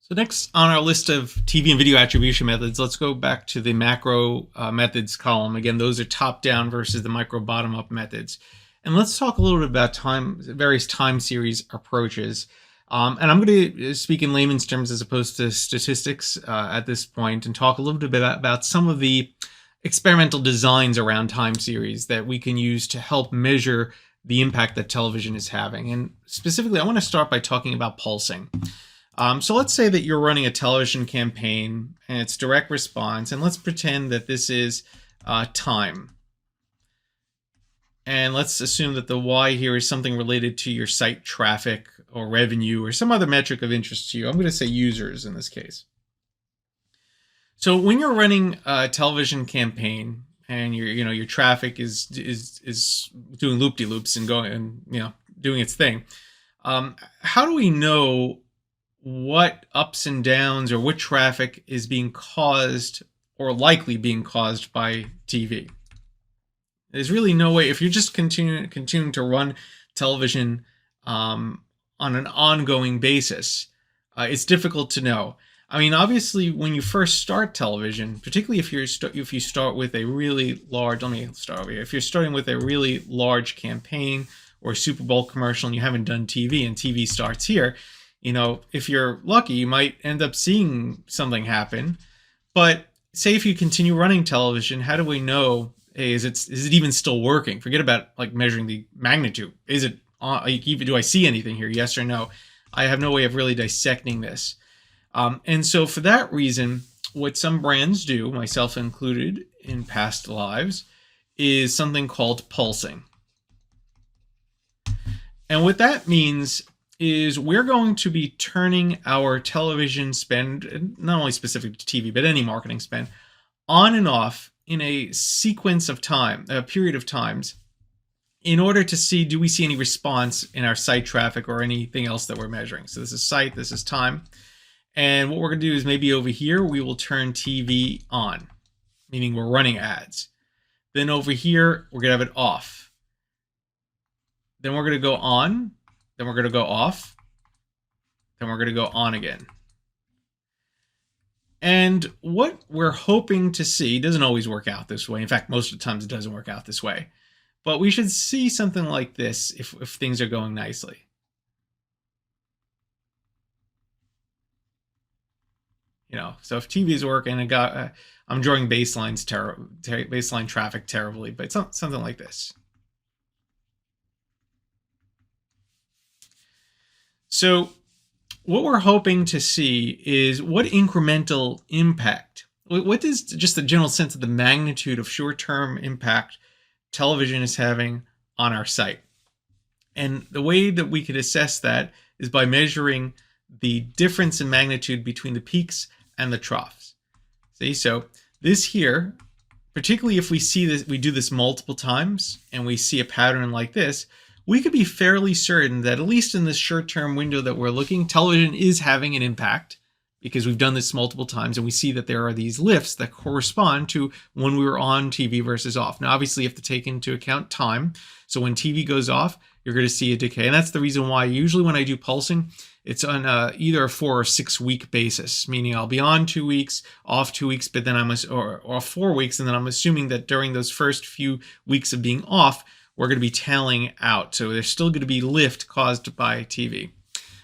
So next on our list of TV and video attribution methods, let's go back to the macro methods column. Again, those are top-down versus the micro bottom-up methods. And let's talk a little bit about various time series approaches. And I'm going to speak in layman's terms as opposed to statistics at this point, and talk a little bit about some of the experimental designs around time series that we can use to help measure the impact that television is having. And specifically, I want to start by talking about pulsing. So let's say that you're running a television campaign and it's direct response, and let's pretend that this is time. And let's assume that the Y here is something related to your site traffic or revenue or some other metric of interest to you. I'm going to say users in this case. So when you're running a television campaign and your traffic is doing loop-de-loops and going and doing its thing, how do we know what ups and downs or what traffic is being caused or likely being caused by TV? There's really no way. If you're just continuing to run television on an ongoing basis, it's difficult to know. I mean, obviously, when you first start television, particularly if you start with a really large, let me start over here. If you're starting with a really large campaign or a Super Bowl commercial and you haven't done TV and TV starts here, if you're lucky, you might end up seeing something happen. But say if you continue running television, how do we know, hey, is it even still working? Forget about like measuring the magnitude. Is it do I see anything here? Yes or no? I have no way of really dissecting this. And so for that reason, what some brands do, myself included in past lives, is something called pulsing. And what that means is we're going to be turning our television spend, not only specific to TV, but any marketing spend, on and off in a sequence of time, a period of times, in order to see, do we see any response in our site traffic or anything else that we're measuring? So this is site, this is time. And what we're going to do is maybe over here, we will turn TV on, meaning we're running ads. Then over here, we're going to have it off. Then we're going to go on. Then we're going to go off. Then we're going to go on again. And what we're hoping to see doesn't always work out this way. In fact, most of the times it doesn't work out this way. But we should see something like this if things are going nicely. So if TV is working, I'm drawing baseline traffic terribly, but it's something like this. So what we're hoping to see is what incremental impact, what is just the general sense of the magnitude of short-term impact television is having on our site. And the way that we could assess that is by measuring the difference in magnitude between the peaks and the troughs. See, so this here, particularly if we see this, we do this multiple times and we see a pattern like this, we could be fairly certain that at least in this short-term window that we're looking, television is having an impact because we've done this multiple times and we see that there are these lifts that correspond to when we were on TV versus off. Now, obviously, you have to take into account time. So when TV goes off, you're going to see a decay. And that's the reason why usually when I do pulsing, it's on either a 4 or 6 week basis, meaning I'll be on 2 weeks, off 2 weeks, but then or 4 weeks. And then I'm assuming that during those first few weeks of being off, we're going to be tailing out. So there's still going to be lift caused by TV.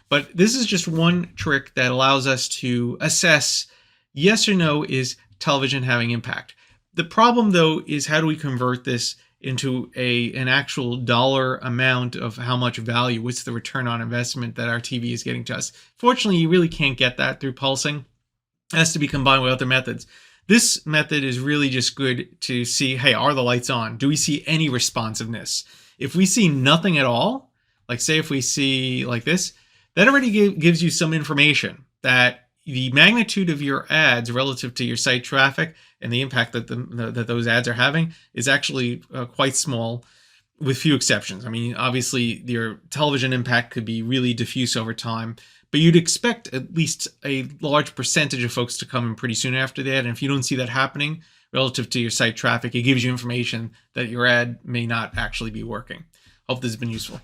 But this is just one trick that allows us to assess yes or no, is television having impact. The problem, though, is how do we convert this into an actual dollar amount of how much value, what's the return on investment that our TV is getting to us? Fortunately, you really can't get that through pulsing. It has to be combined with other methods. This method is really just good to see, hey, are the lights on? Do we see any responsiveness? If we see nothing at all, like say if we see like this, that already gives you some information that the magnitude of your ads relative to your site traffic and the impact that that those ads are having is actually quite small, with few exceptions. I mean, obviously, your television impact could be really diffuse over time, but you'd expect at least a large percentage of folks to come in pretty soon after that. And if you don't see that happening relative to your site traffic, it gives you information that your ad may not actually be working. Hope this has been useful.